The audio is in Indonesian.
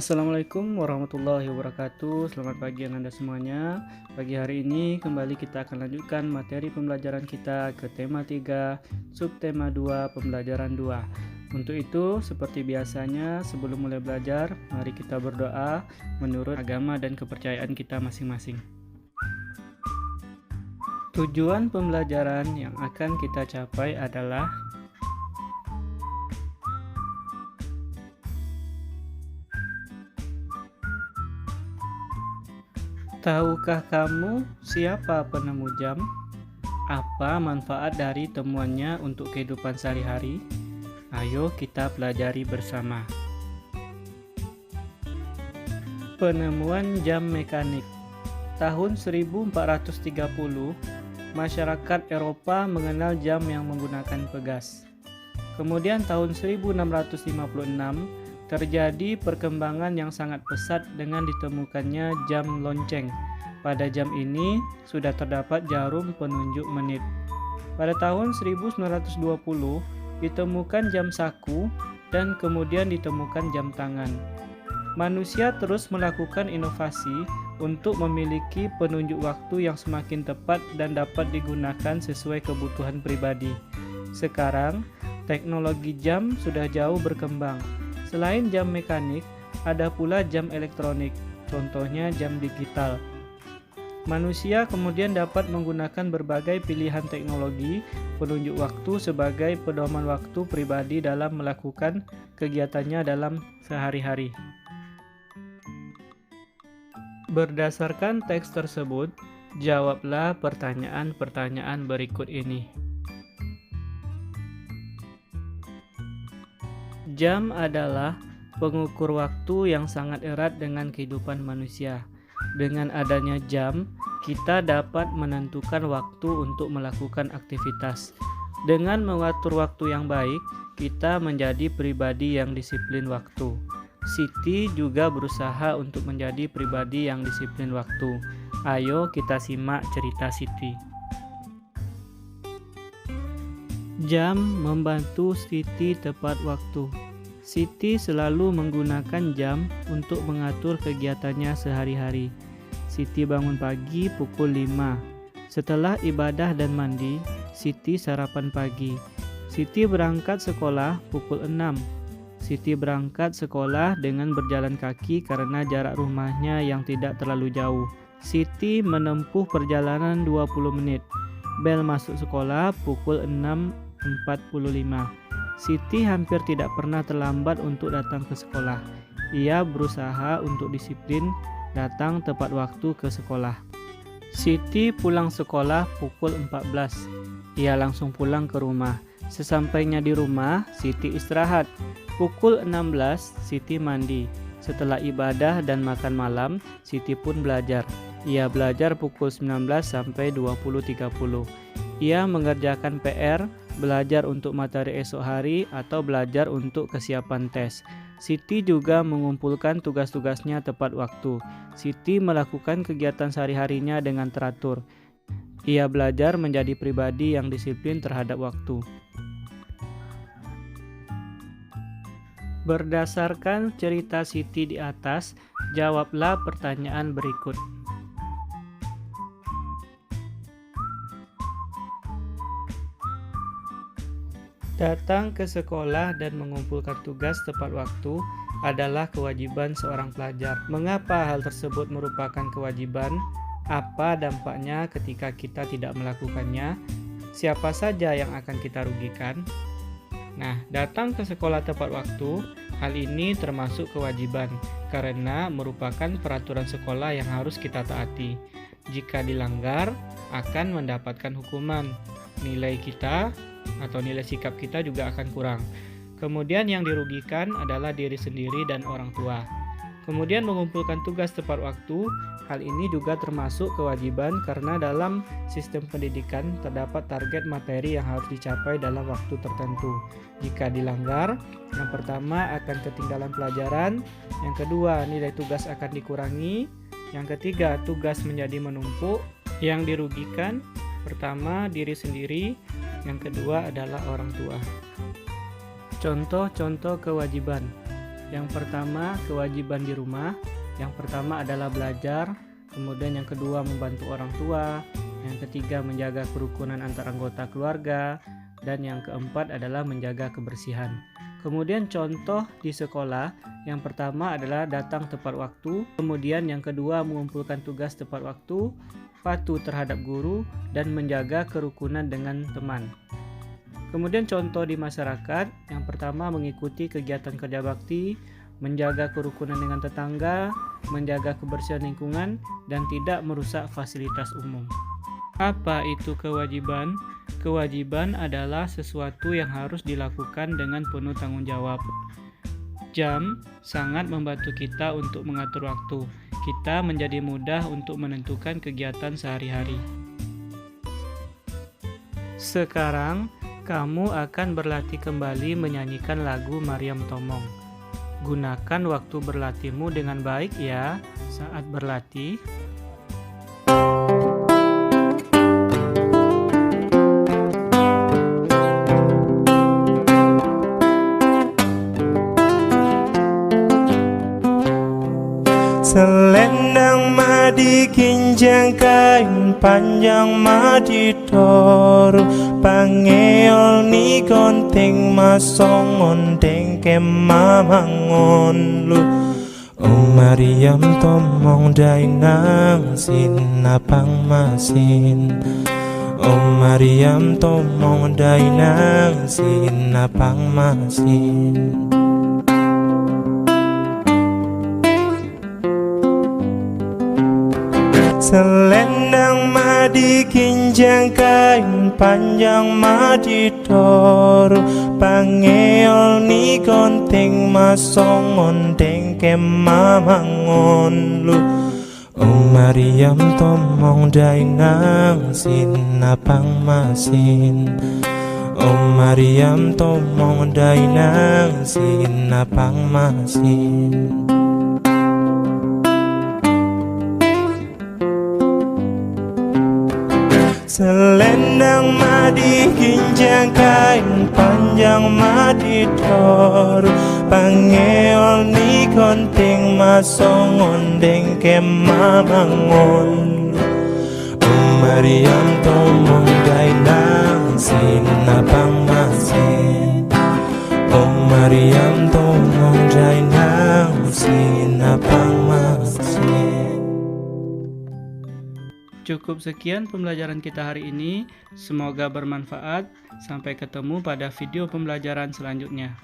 Assalamualaikum warahmatullahi wabarakatuh. Selamat pagi Anda semuanya. Pagi hari ini kembali kita akan lanjutkan materi pembelajaran kita ke tema 3, subtema 2, pembelajaran 2. Untuk itu, seperti biasanya sebelum mulai belajar, mari kita berdoa menurut agama dan kepercayaan kita masing-masing. Tujuan pembelajaran yang akan kita capai adalah tahukah kamu siapa penemu jam? Apa manfaat dari temuannya untuk kehidupan sehari-hari? Ayo kita pelajari bersama. Penemuan jam mekanik. Tahun 1430, masyarakat Eropa mengenal jam yang menggunakan pegas. Kemudian tahun 1656, terjadi perkembangan yang sangat pesat dengan ditemukannya jam lonceng. Pada jam ini sudah terdapat jarum penunjuk menit. Pada tahun 1920 ditemukan jam saku dan kemudian ditemukan jam tangan. Manusia terus melakukan inovasi untuk memiliki penunjuk waktu yang semakin tepat dan dapat digunakan sesuai kebutuhan pribadi. Sekarang, teknologi jam sudah jauh berkembang. Selain jam mekanik, ada pula jam elektronik, contohnya jam digital. Manusia kemudian dapat menggunakan berbagai pilihan teknologi penunjuk waktu sebagai pedoman waktu pribadi dalam melakukan kegiatannya dalam sehari-hari. Berdasarkan teks tersebut, jawablah pertanyaan-pertanyaan berikut ini. Jam adalah pengukur waktu yang sangat erat dengan kehidupan manusia. Dengan adanya jam, kita dapat menentukan waktu untuk melakukan aktivitas. Dengan mengatur waktu yang baik, kita menjadi pribadi yang disiplin waktu. Siti juga berusaha untuk menjadi pribadi yang disiplin waktu. Ayo kita simak cerita Siti. Jam membantu Siti tepat waktu. Siti selalu menggunakan jam untuk mengatur kegiatannya sehari-hari. Siti bangun pagi pukul 5. Setelah ibadah dan mandi, Siti sarapan pagi. Siti berangkat sekolah pukul 6. Siti berangkat sekolah dengan berjalan kaki karena jarak rumahnya yang tidak terlalu jauh. Siti menempuh perjalanan 20 menit. Bel masuk sekolah pukul 6.45. Siti hampir tidak pernah terlambat untuk datang ke sekolah. Ia berusaha untuk disiplin datang tepat waktu ke sekolah. Siti pulang sekolah pukul 14. Ia langsung pulang ke rumah. Sesampainya di rumah, Siti istirahat. Pukul 16, Siti mandi. Setelah ibadah dan makan malam, Siti pun belajar. Ia belajar pukul 19 sampai 20.30. Ia mengerjakan PR, belajar untuk materi esok hari, atau belajar untuk kesiapan tes. Siti juga mengumpulkan tugas-tugasnya tepat waktu. Siti melakukan kegiatan sehari-harinya dengan teratur. Ia belajar menjadi pribadi yang disiplin terhadap waktu. Berdasarkan cerita Siti di atas, jawablah pertanyaan berikut. Datang ke sekolah dan mengumpulkan tugas tepat waktu adalah kewajiban seorang pelajar. Mengapa hal tersebut merupakan kewajiban? Apa dampaknya ketika kita tidak melakukannya? Siapa saja yang akan kita rugikan? Nah, datang ke sekolah tepat waktu, hal ini termasuk kewajiban karena merupakan peraturan sekolah yang harus kita taati. Jika dilanggar, akan mendapatkan hukuman. Nilai kita atau nilai sikap kita juga akan kurang. Kemudian yang dirugikan adalah diri sendiri dan orang tua. Kemudian mengumpulkan tugas tepat waktu, hal ini juga termasuk kewajiban karena dalam sistem pendidikan terdapat target materi yang harus dicapai dalam waktu tertentu. Jika dilanggar, yang pertama akan ketinggalan pelajaran, yang kedua nilai tugas akan dikurangi, yang ketiga tugas menjadi menumpuk, yang dirugikan pertama diri sendiri, yang kedua adalah orang tua. Contoh-contoh kewajiban. Yang pertama, kewajiban di rumah. Yang pertama adalah belajar, kemudian yang kedua membantu orang tua, yang ketiga menjaga kerukunan antar anggota keluarga, dan yang keempat adalah menjaga kebersihan. Kemudian contoh di sekolah, yang pertama adalah datang tepat waktu, kemudian yang kedua mengumpulkan tugas tepat waktu, patuh terhadap guru, dan menjaga kerukunan dengan teman. Kemudian contoh di masyarakat, yang pertama mengikuti kegiatan kerja bakti, menjaga kerukunan dengan tetangga, menjaga kebersihan lingkungan, dan tidak merusak fasilitas umum. Apa itu kewajiban? Kewajiban adalah sesuatu yang harus dilakukan dengan penuh tanggung jawab. Jam sangat membantu kita untuk mengatur waktu. Kita menjadi mudah untuk menentukan kegiatan sehari-hari. Sekarang, kamu akan berlatih kembali menyanyikan lagu Mariam Tomong. Gunakan waktu berlatihmu dengan baik ya saat berlatih. Selendang madi kinjang kain panjang madi toru pangeol ni konting masong ondeng kemamangon lu Mariam Tomong dainang sinapang masin Mariam Tomong dainang sinapang masin. Selendang madi kinjang kain panjang madi toru pangeol ni konting masong ondeng kemamangon lu Mariam Tomong dainang sinapang masin Mariam Tomong dainang sinapang masin. Selendang madi kinjang kain panjang madi toru pangeol ni konting masong ondeng kemamangon Mariam Tomong dainang sinapang masin Mariam Tomong dainang sinapang masin. Cukup sekian pembelajaran kita hari ini. Semoga bermanfaat. Sampai ketemu pada video pembelajaran selanjutnya.